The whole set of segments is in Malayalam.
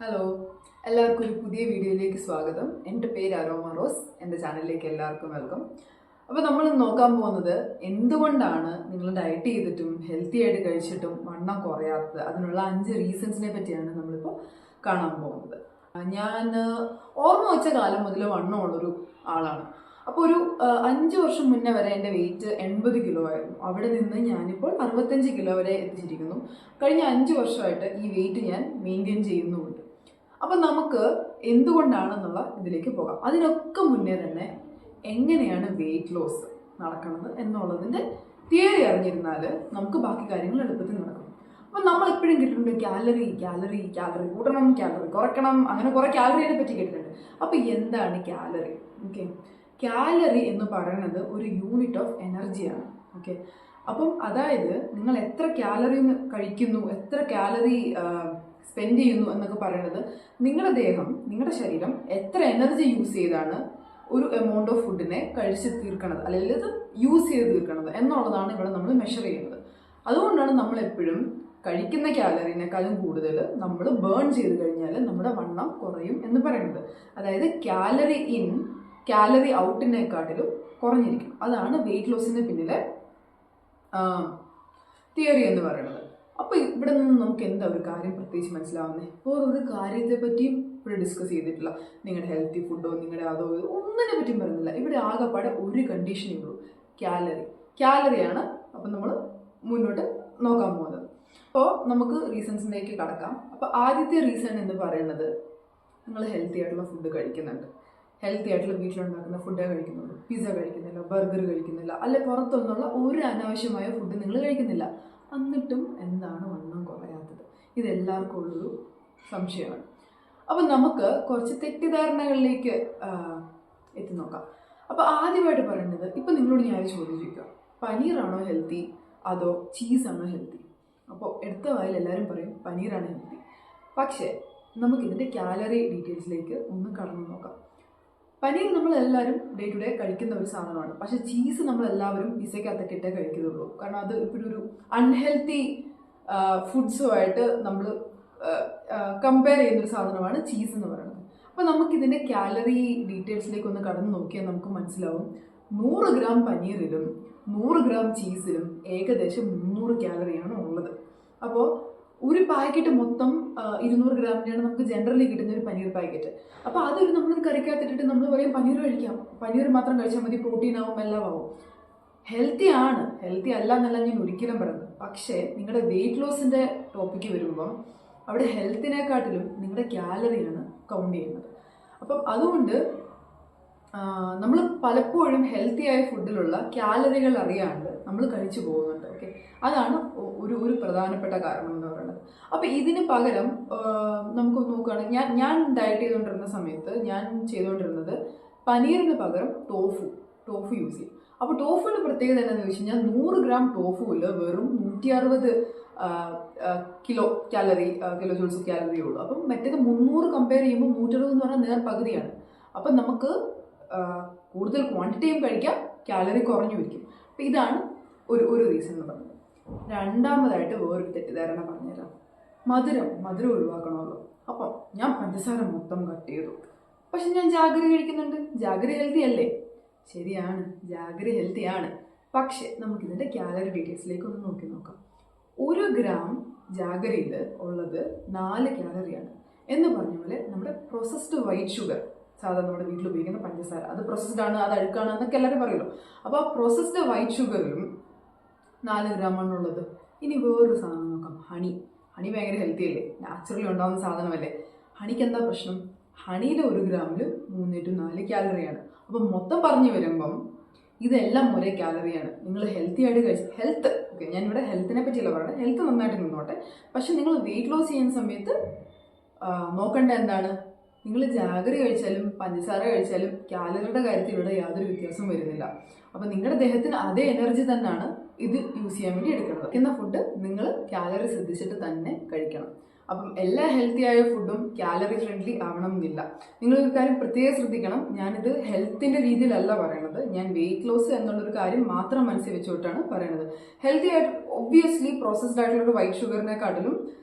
ഹലോ, എല്ലാവർക്കും ഒരു പുതിയ വീഡിയോയിലേക്ക് സ്വാഗതം. എൻ്റെ പേര് അരോമ റോസ്. എൻ്റെ ചാനലിലേക്ക് എല്ലാവർക്കും വെൽക്കം. അപ്പോൾ നമ്മൾ നോക്കാൻ പോകുന്നത് എന്തുകൊണ്ടാണ് നിങ്ങൾ ഡയറ്റ് ചെയ്തിട്ടും ഹെൽത്തി ആയിട്ട് കഴിച്ചിട്ടും വണ്ണം കുറയാത്തത്, അതിനുള്ള 5 റീസൺസിനെ പറ്റിയാണ് നമ്മളിപ്പോൾ കാണാൻ പോകുന്നത്. ഞാൻ ഓർമ്മ വെച്ച കാലം മുതൽ വണ്ണമുള്ളൊരു ആളാണ്. അപ്പോൾ ഒരു 5 വർഷം മുന്നേ വരെ എൻ്റെ വെയിറ്റ് 80 കിലോ ആയിരുന്നു. അവിടെ നിന്ന് ഞാനിപ്പോൾ 65 കിലോ വരെ എത്തിച്ചിരിക്കുന്നു. കഴിഞ്ഞ 5 വർഷമായിട്ട് ഈ വെയിറ്റ് ഞാൻ മെയിൻറ്റെയിൻ ചെയ്യുന്നുമുണ്ട്. അപ്പം നമുക്ക് എന്തുകൊണ്ടാണെന്നുള്ള ഇതിലേക്ക് പോകാം. അതിനൊക്കെ മുന്നേ തന്നെ എങ്ങനെയാണ് വെയിറ്റ് ലോസ് നടക്കുന്നത് എന്നുള്ളതിൻ്റെ തിയറി അറിഞ്ഞിരുന്നാൽ നമുക്ക് ബാക്കി കാര്യങ്ങൾ എളുപ്പത്തിൽ നടക്കും. അപ്പം നമ്മൾ എപ്പോഴും കേട്ടിട്ടുണ്ട് കാലറി കാലറി കാലറി കൂട്ടണം, കാലറി കുറയ്ക്കണം, അങ്ങനെ കുറേ കാലറിയെ പറ്റി കേട്ടിട്ടുണ്ട്. അപ്പം എന്താണ് കാലറി? ഓക്കെ, കാലറി എന്ന് പറയുന്നത് ഒരു യൂണിറ്റ് ഓഫ് എനർജിയാണ്. ഓക്കെ, അപ്പം അതായത് നിങ്ങൾ എത്ര കാലറി കഴിക്കുന്നു, എത്ര കാലറി സ്പെൻഡ് ചെയ്യുന്നു എന്നൊക്കെ പറയുന്നത് നിങ്ങളുടെ ദേഹം, നിങ്ങളുടെ ശരീരം എത്ര എനർജി യൂസ് ചെയ്താണ് ഒരു എമൗണ്ട് ഓഫ് ഫുഡിനെ കഴിച്ച് തീർക്കണത്, അല്ലെങ്കിൽ ഇത് യൂസ് ചെയ്ത് തീർക്കണത് എന്നുള്ളതാണ് ഇവിടെ നമ്മൾ മെഷർ ചെയ്യുന്നത്. അതുകൊണ്ടാണ് നമ്മൾ എപ്പോഴും കഴിക്കുന്ന കാലറിനേക്കാളും കൂടുതൽ നമ്മൾ ബേൺ ചെയ്ത് കഴിഞ്ഞാൽ നമ്മുടെ വണ്ണം കുറയും എന്ന് പറയുന്നത്. അതായത് കാലറി ഇൻ കാലറി ഔട്ടിനെക്കാട്ടിലും കുറഞ്ഞിരിക്കും. അതാണ് വെയിറ്റ് ലോസിന് പിന്നിലെ തിയറി എന്ന് പറയുന്നത്. അപ്പോൾ ഇവിടെ നിന്ന് നമുക്ക് എന്താ ഒരു കാര്യം പ്രത്യേകിച്ച് മനസ്സിലാവുന്നത്? വേറൊരു കാര്യത്തെ പറ്റിയും ഇവിടെ ഡിസ്കസ് ചെയ്തിട്ടില്ല. നിങ്ങളുടെ ഹെൽത്തി ഫുഡോ നിങ്ങളുടെ അതോ ഒന്നിനെ പറ്റിയും പറയുന്നില്ല. ഇവിടെ ആകെപ്പാടെ ഒരു കണ്ടീഷനേ ഉള്ളൂ, കാലറിയാണ്. അപ്പം നമ്മൾ മുന്നോട്ട് നോക്കാൻ പോകുന്നത്. അപ്പോൾ നമുക്ക് റീസൺസിലേക്ക് കടക്കാം. അപ്പോൾ ആദ്യത്തെ റീസൺ എന്ന് പറയുന്നത്, നിങ്ങൾ ഹെൽത്തി ആയിട്ടുള്ള ഫുഡ് കഴിക്കുന്നുണ്ട്, ഹെൽത്തി ആയിട്ടുള്ള വീട്ടിലുണ്ടാക്കുന്ന ഫുഡേ കഴിക്കുന്നുള്ളൂ, പിസ്സ കഴിക്കുന്നില്ല, ബർഗർ കഴിക്കുന്നില്ല, അല്ലെ പുറത്തൊന്നുള്ള ഒരു അനാവശ്യമായ ഫുഡ് നിങ്ങൾ കഴിക്കുന്നില്ല. എന്നിട്ടും എന്താണ് വണ്ണം കുറയാത്തത്? ഇതെല്ലാവർക്കും ഉള്ളൊരു സംശയമാണ്. അപ്പം നമുക്ക് കുറച്ച് തെറ്റിദ്ധാരണകളിലേക്ക് എത്തി നോക്കാം. അപ്പോൾ ആദ്യമായിട്ട് പറയുന്നത്, ഇപ്പം നിങ്ങളോട് ഞാൻ ചോദ്യം ചോദിക്കുക, പനീറാണോ ഹെൽത്തി അതോ ചീസാണോ ഹെൽത്തി? അപ്പോൾ എടുത്ത വായിൽ എല്ലാവരും പറയും പനീറാണ് ഹെൽത്തി. പക്ഷേ നമുക്കിതിൻ്റെ കാലറി ഡീറ്റെയിൽസിലേക്ക് ഒന്ന് കടന്നു നോക്കാം. പനീർ നമ്മളെല്ലാവരും ഡേ ടു ഡേ കഴിക്കുന്ന ഒരു സാധനമാണ്. പക്ഷേ ചീസ് നമ്മളെല്ലാവരും പിസയ്ക്കകത്തൊക്കെ ഇട്ടേ കഴിക്കുന്നുള്ളൂ. കാരണം അത് ഇപ്പോഴൊരു ഒരു അൺഹെൽത്തി ഫുഡ്സുമായിട്ട് നമ്മൾ കമ്പയർ ചെയ്യുന്നൊരു സാധനമാണ് ചീസ് എന്ന് പറയുന്നത്. അപ്പോൾ നമുക്കിതിൻ്റെ കാലറി ഡീറ്റെയിൽസിലേക്ക് ഒന്ന് കടന്നു നോക്കിയാൽ നമുക്ക് മനസ്സിലാവും, 100 ഗ്രാം പനീറിലും 100 ഗ്രാം ചീസിലും ഏകദേശം 300 കാലറിയാണ് ഉള്ളത്. അപ്പോൾ ഒരു പാക്കറ്റ് മൊത്തം 200 ഗ്രാമിൻ്റെയാണ് നമുക്ക് ജനറലി കിട്ടുന്ന ഒരു പനീർ പാക്കറ്റ്. അപ്പോൾ അതൊരു നമ്മളൊരു കറിക്കകത്തിട്ടിട്ട് നമ്മൾ പറയും പനീർ കഴിക്കാം, പനീർ മാത്രം കഴിച്ചാൽ മതി, പ്രോട്ടീൻ ആവും, എല്ലാം ആവും. ഹെൽത്തി ആണ്, ഹെൽത്തി അല്ല എന്നല്ല ഞാൻ ഒരിക്കലും പറയുന്നത്. പക്ഷേ നിങ്ങളുടെ വെയിറ്റ് ലോസിൻ്റെ ടോപ്പിക്ക് വരുമ്പം അവിടെ ഹെൽത്തിനെക്കാട്ടിലും നിങ്ങളുടെ കാലറിയാണ് കൗണ്ട് ചെയ്യുന്നത്. അപ്പം അതുകൊണ്ട് നമ്മൾ പലപ്പോഴും ഹെൽത്തി ആയ ഫുഡിലുള്ള കാലറികൾ അറിയാണ്ട് നമ്മൾ കഴിച്ചു പോകുന്നുണ്ട്. ഓക്കെ, അതാണ് ഒരു പ്രധാനപ്പെട്ട കാരണം എന്ന് പറയുന്നത്. അപ്പോൾ ഇതിന് പകരം നമുക്ക് നോക്കുകയാണെങ്കിൽ ഞാൻ ഡയറ്റ് ചെയ്തുകൊണ്ടിരുന്ന സമയത്ത് ഞാൻ ചെയ്തുകൊണ്ടിരുന്നത് പനീറിന് പകരം ടോഫു യൂസ് ചെയ്യും. അപ്പോൾ ടോഫുവിൻ്റെ പ്രത്യേകത എന്താണെന്ന് വെച്ച് കഴിഞ്ഞാൽ 100 ഗ്രാം ടോഫുവിൽ വെറും 160 കിലോ ജൂൾസ് കാലറിയേ ഉള്ളൂ. അപ്പം മറ്റേത് 300 കമ്പയർ ചെയ്യുമ്പോൾ 160 എന്ന് പറഞ്ഞാൽ നേർ പകുതിയാണ്. അപ്പം നമുക്ക് കൂടുതൽ ക്വാണ്ടിറ്റിയും കഴിക്കാം, കാലറി കുറഞ്ഞു വയ്ക്കും. അപ്പം ഇതാണ് ഒരു റീസൺ എന്ന് പറയുന്നത്. രണ്ടാമതായിട്ട് വേറൊരു തെറ്റിദ്ധാരണ പറഞ്ഞുതരാം, മധുരം ഒഴിവാക്കണമല്ലോ. അപ്പം ഞാൻ പഞ്ചസാര മൊത്തം കട്ട് ചെയ്തു, പക്ഷെ ഞാൻ ജാഗരി കഴിക്കുന്നുണ്ട്. ജാഗരി ഹെൽത്തി അല്ലേ? ശരിയാണ്, ജാഗരി ഹെൽത്തിയാണ്. പക്ഷെ നമുക്കിതിൻ്റെ കാലറി ഡീറ്റെയിൽസിലേക്ക് ഒന്ന് നോക്കി നോക്കാം. 1 ഗ്രാം ജാഗരിയിൽ ഉള്ളത് 4 കാലറിയാണ്. എന്ന് പറഞ്ഞ പോലെ നമ്മുടെ പ്രോസസ്ഡ് വൈറ്റ് ഷുഗർ, സാധാരണ നമ്മുടെ വീട്ടിൽ ഉപയോഗിക്കുന്ന പഞ്ചസാര, അത് പ്രോസസ്ഡ് ആണ്, അത് അഴുക്കാണ് എന്നൊക്കെ എല്ലാവരും പറയുമല്ലോ. അപ്പോൾ ആ പ്രോസസ്ഡ് വൈറ്റ് ഷുഗറിലും 4 ഗ്രാമാണുള്ളത്. ഇനി വേറൊരു സാധനം നോക്കാം, ഹണി ഭയങ്കര ഹെൽത്തി അല്ലേ, നാച്ചുറലി ഉണ്ടാകുന്ന സാധനമല്ലേ. ഹണിക്ക് എന്താ പ്രശ്നം? ഹണിയിൽ 1 ഗ്രാമിൽ 3-4 കാലറിയാണ്. അപ്പം മൊത്തം പറഞ്ഞു വരുമ്പം ഇതെല്ലാം ഒരേ കാലറിയാണ്. നിങ്ങൾ ഹെൽത്തി ആയിട്ട് ഹെൽത്ത്, ഓക്കെ, ഞാനിവിടെ ഹെൽത്തിനെ പറ്റിയല്ല പറയുന്നത്, ഹെൽത്ത് നന്നായിട്ട് നിന്നോട്ടെ. പക്ഷെ നിങ്ങൾ വെയിറ്റ് ലോസ് ചെയ്യുന്ന സമയത്ത് നോക്കേണ്ട എന്താണ്, നിങ്ങൾ ജാഗരി കഴിച്ചാലും പഞ്ചസാര കഴിച്ചാലും കാലറിയുടെ കാര്യത്തിൽ ഇവിടെ യാതൊരു വ്യത്യാസവും വരുന്നില്ല. അപ്പം നിങ്ങളുടെ ദേഹത്തിന് അതേ എനർജി തന്നെയാണ് ഇത് യൂസ് ചെയ്യാൻ വേണ്ടി എടുക്കുന്നത്. കഴിക്കുന്ന ഫുഡ് നിങ്ങൾ കാലറി ശ്രദ്ധിച്ചിട്ട് തന്നെ കഴിക്കണം. അപ്പം എല്ലാ ഹെൽത്തി ആയ ഫുഡും കാലറി ഫ്രണ്ട്ലി ആവണം എന്നില്ല. നിങ്ങളൊരു കാര്യം പ്രത്യേകം ശ്രദ്ധിക്കണം, ഞാനിത് ഹെൽത്തിൻ്റെ രീതിയിലല്ല പറയണത്, ഞാൻ വെയിറ്റ് ലോസ് എന്നുള്ളൊരു കാര്യം മാത്രം മനസ്സിൽ വെച്ചുകൊണ്ടാണ് പറയണത്. ഹെൽത്തി ആയിട്ട് ഒബ്വിയസ്ലി പ്രോസസ്ഡ് ആയിട്ടുള്ള വൈറ്റ് ഷുഗറിനെക്കാട്ടിലും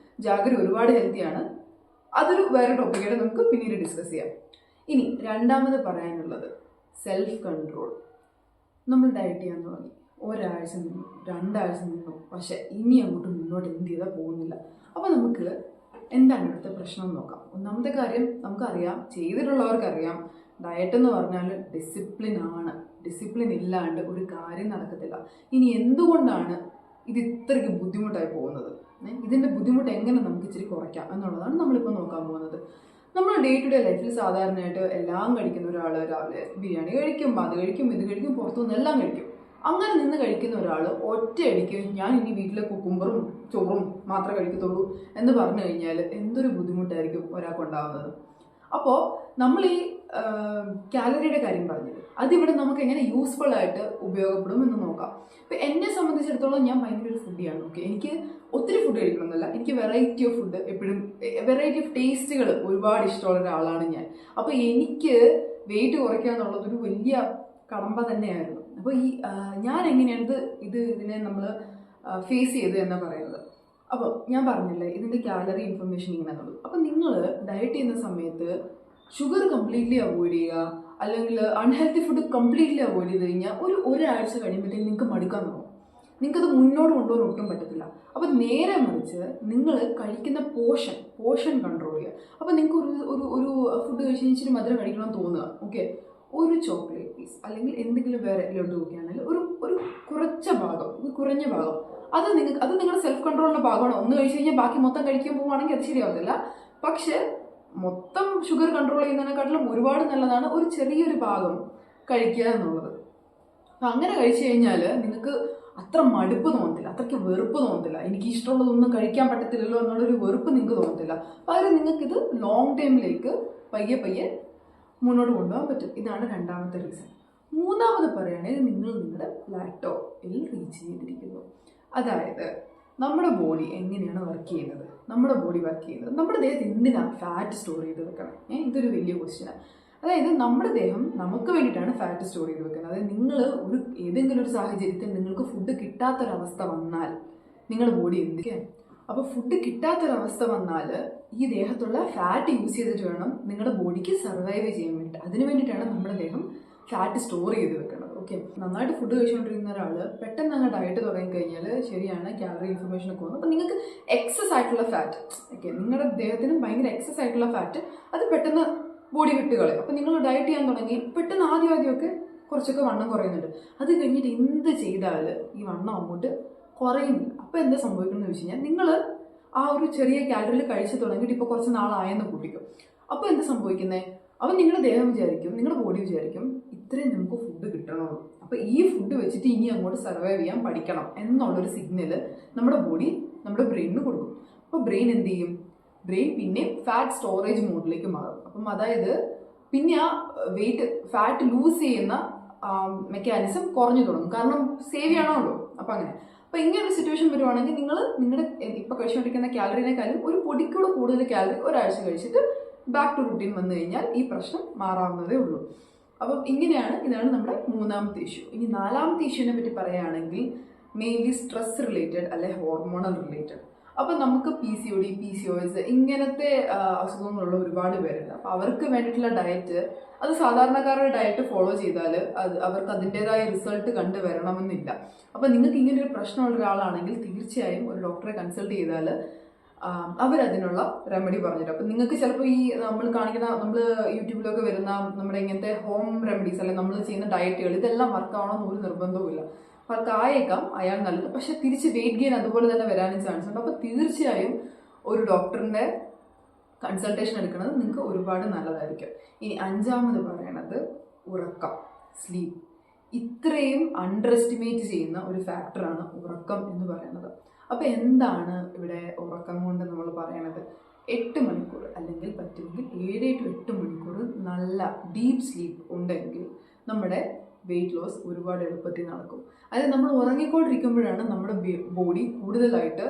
ജാഗരി ഒരുപാട് ഹെൽത്തിയാണ്. അതൊരു വേറെ ടോപ്പിക്കായിട്ട് നമുക്ക് പിന്നീട് ഡിസ്കസ് ചെയ്യാം. ഇനി രണ്ടാമത് പറയാനുള്ളത് സെൽഫ് കൺട്രോൾ. നമ്മൾ ഡയറ്റ് ചെയ്യാൻ തുടങ്ങി, ഒരാഴ്ച നിന്നു, 2 ആഴ്ച നിന്നു, പക്ഷെ ഇനി അങ്ങോട്ട് മുന്നോട്ട് എന്ത് ചെയ്താൽ പോകുന്നില്ല. അപ്പോൾ നമുക്ക് എന്താണ് ഇവിടുത്തെ പ്രശ്നം എന്ന് നോക്കാം. ഒന്നാമത്തെ കാര്യം നമുക്കറിയാം, ചെയ്തിട്ടുള്ളവർക്കറിയാം, ഡയറ്റ് എന്ന് പറഞ്ഞാൽ ഡിസിപ്ലിൻ ആണ്. ഡിസിപ്ലിൻ ഇല്ലാണ്ട് ഒരു കാര്യം നടക്കത്തില്ല. ഇനി എന്തുകൊണ്ടാണ് ഇത് ഇത്രയ്ക്ക് ബുദ്ധിമുട്ടായി പോകുന്നത്, ഇതിൻ്റെ ബുദ്ധിമുട്ട് എങ്ങനെ നമുക്ക് ഇച്ചിരി കുറയ്ക്കാം എന്നുള്ളതാണ് നമ്മളിപ്പോൾ നോക്കാൻ പോകുന്നത്. നമ്മൾ ഡേ ടു ഡേ ലൈഫിൽ സാധാരണയായിട്ട് എല്ലാം കഴിക്കുന്ന ഒരാൾ രാവിലെ ബിരിയാണി കഴിക്കും, അത് കഴിക്കും, ഇത് കഴിക്കും, പുറത്തുനിന്ന് എല്ലാം കഴിക്കും. അങ്ങനെ നിന്ന് കഴിക്കുന്ന ഒരാൾ ഒറ്റയടിക്ക് ഞാൻ ഇനി വീട്ടിലെ കുക്കുംബറും ചോറും മാത്രമേ കഴിക്കത്തുള്ളൂ എന്ന് പറഞ്ഞു കഴിഞ്ഞാൽ എന്തൊരു ബുദ്ധിമുട്ടായിരിക്കും ഒരാൾക്കുണ്ടാവുന്നത്. അപ്പോൾ നമ്മൾ ഈ കാലറിയുടെ കാര്യം പറഞ്ഞത് അതിവിടെ നമുക്ക് എങ്ങനെ യൂസ്ഫുൾ ആയിട്ട് ഉപയോഗപ്പെടും എന്ന് നോക്കാം. ഇപ്പം എന്നെ സംബന്ധിച്ചിടത്തോളം ഞാൻ ഭയങ്കര ഒരു ഫുഡിയാണ്. ഓക്കെ, എനിക്ക് ഒത്തിരി ഫുഡ് കഴിക്കണമെന്നല്ല, എനിക്ക് വെറൈറ്റി ഓഫ് ഫുഡ് എപ്പോഴും, വെറൈറ്റി ഓഫ് ടേസ്റ്റുകൾ ഒരുപാട് ഇഷ്ടമുള്ള ഒരാളാണ് ഞാൻ. അപ്പോൾ എനിക്ക് വെയിറ്റ് കുറയ്ക്കുക എന്നുള്ളതൊരു വലിയ കടമ്പ തന്നെയായിരുന്നു. അപ്പോൾ ഞാൻ എങ്ങനെയാണ് ഇതിനെ നമ്മൾ ഫേസ് ചെയ്ത് എന്നാ പറയുന്നത്. അപ്പോൾ ഞാൻ പറഞ്ഞില്ലേ ഇതിൻ്റെ കാലറി ഇൻഫർമേഷൻ ഇങ്ങനെയാണുള്ളത്. അപ്പോൾ നിങ്ങൾ ഡയറ്റ് ചെയ്യുന്ന സമയത്ത് ഷുഗർ കംപ്ലീറ്റ്ലി അവോയ്ഡ് ചെയ്യുക, അല്ലെങ്കിൽ അൺഹെൽത്തി ഫുഡ് കംപ്ലീറ്റ്ലി അവോയ്ഡ് ചെയ്ത് കഴിഞ്ഞാൽ ഒരാഴ്ച കഴിയുമ്പോഴത്തേക്കും നിങ്ങൾക്ക് മടുക്കാൻ തുടങ്ങും. നിങ്ങൾക്കത് മുന്നോട്ട് കൊണ്ടുപോകാൻ ഒട്ടും പറ്റത്തില്ല. അപ്പോൾ നേരെ മറിച്ച് നിങ്ങൾ കഴിക്കുന്ന പോർഷൻ കൺട്രോൾ ചെയ്യുക. അപ്പോൾ നിങ്ങൾക്ക് ഒരു ഫുഡ് കഴിച്ച് ഇച്ചിരി മധുരം കഴിക്കണമെന്ന് തോന്നുക, ഓക്കെ, ഒരു ചോക്ലേറ്റ് പീസ് അല്ലെങ്കിൽ എന്തെങ്കിലും വേറെ ലഡു ഒക്കെ ആണെങ്കിൽ ഒരു കുറഞ്ഞ ഭാഗം അത് നിങ്ങളുടെ സെൽഫ് കൺട്രോളിൻ്റെ ഭാഗമാണ്. ഒന്ന് കഴിച്ച് കഴിഞ്ഞാൽ ബാക്കി മൊത്തം കഴിക്കാൻ പോവുകയാണെങ്കിൽ അത് ശരിയാവത്തില്ല. പക്ഷെ മൊത്തം ഷുഗർ കൺട്രോൾ ചെയ്യുന്നതിനെക്കാട്ടിലും ഒരുപാട് നല്ലതാണ് ഒരു ചെറിയൊരു ഭാഗം കഴിക്കുക എന്നുള്ളത്. അപ്പം അങ്ങനെ കഴിച്ചു കഴിഞ്ഞാൽ നിങ്ങൾക്ക് അത്ര മടുപ്പ് തോന്നത്തില്ല, അത്രയ്ക്ക് വെറുപ്പ് തോന്നത്തില്ല. എനിക്ക് ഇഷ്ടമുള്ളതൊന്നും കഴിക്കാൻ പറ്റത്തില്ലല്ലോ എന്നുള്ളൊരു വെറുപ്പ് നിങ്ങൾക്ക് തോന്നത്തില്ല. പകരം നിങ്ങൾക്കിത് ലോങ് ടൈമിലേക്ക് പയ്യെ മുന്നോട്ട് കൊണ്ടുപോകാൻ പറ്റും. ഇതാണ് രണ്ടാമത്തെ റീസൺ. മൂന്നാമത് പറയുകയാണെങ്കിൽ നിങ്ങൾ നിങ്ങളുടെ പ്ലാറ്റോയിൽ റീച്ച് ചെയ്തിരിക്കുന്നു. അതായത് നമ്മുടെ ബോഡി എങ്ങനെയാണ് വർക്ക് ചെയ്യുന്നത്, നമ്മുടെ ദേഹത്ത് എന്തിനാണ് ഫാറ്റ് സ്റ്റോർ ചെയ്ത് വെക്കണം? ഇതൊരു വലിയ ക്വസ്റ്റ്യനാണ്. അതായത് നമ്മുടെ ദേഹം നമുക്ക് വേണ്ടിയിട്ടാണ് ഫാറ്റ് സ്റ്റോർ ചെയ്ത് വെക്കുന്നത്. അതായത് നിങ്ങൾ ഏതെങ്കിലും ഒരു സാഹചര്യത്തിൽ നിങ്ങൾക്ക് ഫുഡ് കിട്ടാത്തൊരവസ്ഥ വന്നാൽ നിങ്ങളുടെ ബോഡി എന്തൊക്കെയാണ്? അപ്പോൾ ഫുഡ് കിട്ടാത്തൊരവസ്ഥ വന്നാൽ ഈ ദേഹത്തുള്ള ഫാറ്റ് യൂസ് ചെയ്തിട്ട് വേണം നിങ്ങളുടെ ബോഡിക്ക് സർവൈവ് ചെയ്യാൻ വേണ്ടിയിട്ട്. അതിന് വേണ്ടിയിട്ടാണ് നമ്മുടെ ദേഹം ഫാറ്റ് സ്റ്റോർ ചെയ്ത് വെക്കുന്നത്. ഓക്കെ, നന്നായിട്ട് ഫുഡ് കഴിച്ചുകൊണ്ടിരിക്കുന്ന ഒരാൾ പെട്ടെന്ന് അങ്ങ് ഡയറ്റ് തുടങ്ങിക്കഴിഞ്ഞാൽ ശരിയാണ് കാലറി ഇൻഫർമേഷനൊക്കെ വന്നു. അപ്പോൾ നിങ്ങൾക്ക് എക്സസ് ആയിട്ടുള്ള ഫാറ്റ്, ഓക്കെ, നിങ്ങളുടെ ദേഹത്തിന് ഭയങ്കര എക്സസ് ആയിട്ടുള്ള ഫാറ്റ് അത് പെട്ടെന്ന് ബോഡി വിട്ടുകളയും. അപ്പോൾ നിങ്ങൾ ഡയറ്റ് ചെയ്യാൻ തുടങ്ങി പെട്ടെന്ന് ആദ്യമൊക്കെ കുറച്ചൊക്കെ വണ്ണം കുറയുന്നുണ്ട്. അത് കഴിഞ്ഞിട്ട് എന്ത് ചെയ്താൽ ഈ വണ്ണം അങ്ങോട്ട് കുറയുന്നില്ല. അപ്പോൾ എന്താ സംഭവിക്കുന്നത് വെച്ച് കഴിഞ്ഞാൽ നിങ്ങൾ ആ ഒരു ചെറിയ കാലറിയിൽ കഴിച്ച് തുടങ്ങിയിട്ട് ഇപ്പോൾ കുറച്ച് നാളായെന്ന് കൂട്ടിക്കും. അപ്പോൾ എന്താ സംഭവിക്കുന്നത്? അപ്പം നിങ്ങളുടെ ദേഹം വിചാരിക്കും, നിങ്ങളുടെ ബോഡി വിചാരിക്കും ഇത്രയും നമുക്ക് ഫുഡ് കിട്ടണമല്ലോ, അപ്പോൾ ഈ ഫുഡ് വെച്ചിട്ട് ഇനി അങ്ങോട്ട് സർവൈവ് ചെയ്യാൻ പഠിക്കണം എന്നുള്ളൊരു സിഗ്നല് നമ്മുടെ ബോഡി നമ്മുടെ ബ്രെയിനിന് കൊടുക്കും. അപ്പോൾ ബ്രെയിൻ എന്ത് ചെയ്യും? ബ്രെയിൻ പിന്നെ ഫാറ്റ് സ്റ്റോറേജ് മോഡിലേക്ക് മാറും. അപ്പം അതായത് പിന്നെ ആ ഫാറ്റ് ലൂസ് ചെയ്യുന്ന മെക്കാനിസം കുറഞ്ഞു തുടങ്ങും. കാരണം സേവ് ചെയ്യണമല്ലോ. അപ്പം അങ്ങനെ ഇങ്ങനെ ഒരു സിറ്റുവേഷൻ വരുവാണെങ്കിൽ നിങ്ങളുടെ ഇപ്പോൾ കഴിച്ചുകൊണ്ടിരിക്കുന്ന കാലറിനേക്കാളും ഒരു പൊടിക്കൂടെ കൂടുതൽ കാലറി ഒരാഴ്ച കഴിച്ചിട്ട് ബാക്ക് ടു റുട്ടീൻ വന്നു കഴിഞ്ഞാൽ ഈ പ്രശ്നം മാറാവുന്നതേ ഉള്ളൂ. അപ്പം ഇതാണ് നമ്മുടെ മൂന്നാമത്തെ ഇഷ്യൂ. ഇനി നാലാമത്തെ ഇഷ്യൂവിനെ പറ്റി പറയുകയാണെങ്കിൽ മെയിൻലി സ്ട്രെസ് റിലേറ്റഡ് അല്ലെ ഹോർമോണൽ റിലേറ്റഡ്. അപ്പം നമുക്ക് PCOD, PCOS ഇങ്ങനത്തെ അസുഖങ്ങളുള്ള ഒരുപാട് പേരുണ്ട്. അപ്പം അവർക്ക് വേണ്ടിയിട്ടുള്ള ഡയറ്റ് അത് സാധാരണക്കാരുടെ ഡയറ്റ് ഫോളോ ചെയ്താൽ അവർക്ക് അതിൻ്റെതായ റിസൾട്ട് കണ്ടുവരണമെന്നില്ല. അപ്പം നിങ്ങൾക്ക് ഇങ്ങനെ ഒരു പ്രശ്നമുള്ള ഒരാളാണെങ്കിൽ തീർച്ചയായും ഒരു ഡോക്ടറെ കൺസൾട്ട് ചെയ്താൽ അവരതിനുള്ള റെമഡി പറഞ്ഞുതരും. അപ്പം നിങ്ങൾക്ക് ചിലപ്പോൾ ഈ നമ്മൾ യൂട്യൂബിലൊക്കെ വരുന്ന നമ്മുടെ ഇങ്ങനത്തെ ഹോം റെമഡീസ് അല്ലെങ്കിൽ നമ്മൾ ചെയ്യുന്ന ഡയറ്റുകൾ ഇതെല്ലാം വർക്കാവണമെന്ന് ഒരു നിർബന്ധവുമില്ല. വർക്കായേക്കാം, അയാൾ നല്ലത്, പക്ഷെ തിരിച്ച് വെയിറ്റ് ഗെയിൻ അതുപോലെ തന്നെ വരാനും ചാൻസ് ഉണ്ട്. അപ്പോൾ തീർച്ചയായും ഒരു ഡോക്ടറിൻ്റെ കൺസൾട്ടേഷൻ എടുക്കുന്നത് നിങ്ങൾക്ക് ഒരുപാട് നല്ലതായിരിക്കും. ഇനി അഞ്ചാമത് പറയണത് ഉറക്കം, സ്ലീപ്പ്. ഇത്രയും അണ്ടർ എസ്റ്റിമേറ്റ് ചെയ്യുന്ന ഒരു ഫാക്ടറാണ് ഉറക്കം എന്ന് പറയുന്നത്. അപ്പോൾ എന്താണ് ഇവിടെ ഉറക്കം കൊണ്ട് നമ്മൾ പറയണത്? 8 മണിക്കൂർ അല്ലെങ്കിൽ പറ്റുമെങ്കിൽ 7 to 8 മണിക്കൂർ നല്ല ഡീപ്പ് സ്ലീപ്പ് ഉണ്ടെങ്കിൽ നമ്മുടെ വെയിറ്റ് ലോസ് ഒരുപാട് എളുപ്പത്തിൽ നടക്കും. അതായത് നമ്മൾ ഉറങ്ങിക്കൊണ്ടിരിക്കുമ്പോഴാണ് നമ്മുടെ ബോഡി കൂടുതലായിട്ട്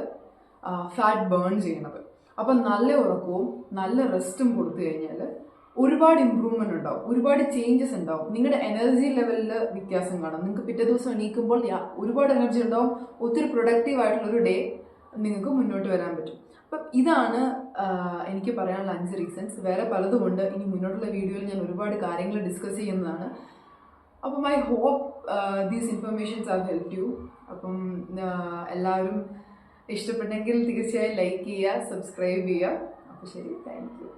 ഫാറ്റ് ബേൺ ചെയ്യണത്. അപ്പം നല്ല ഉറക്കവും നല്ല റെസ്റ്റും കൊടുത്തു കഴിഞ്ഞാൽ ഒരുപാട് ഇമ്പ്രൂവ്മെന്റ് ഉണ്ടാവും, ഒരുപാട് ചേഞ്ചസ് ഉണ്ടാവും. നിങ്ങളുടെ എനർജി ലെവലിൽ വ്യത്യാസം കാണും. നിങ്ങൾക്ക് പിറ്റേ ദിവസം എണീക്കുമ്പോൾ ഒരുപാട് എനർജി ഉണ്ടാവും. ഒത്തിരി പ്രൊഡക്റ്റീവ് ആയിട്ടുള്ളൊരു ഡേ നിങ്ങൾക്ക് മുന്നോട്ട് വരാൻ പറ്റും. അപ്പം ഇതാണ് എനിക്ക് പറയാനുള്ള 5 റീസൺസ്. വേറെ പലതുമുണ്ട്. ഇനി മുന്നോട്ടുള്ള വീഡിയോയിൽ ഞാൻ ഒരുപാട് കാര്യങ്ങൾ ഡിസ്കസ് ചെയ്യുന്നതാണ്. അപ്പം I hope these informations have help you. അപ്പം എല്ലാവരും ഇഷ്ടപ്പെട്ടെങ്കിൽ തീർച്ചയായും ലൈക്ക് ചെയ്യുക, സബ്സ്ക്രൈബ് ചെയ്യുക. അപ്പോൾ ശരി, താങ്ക് യു.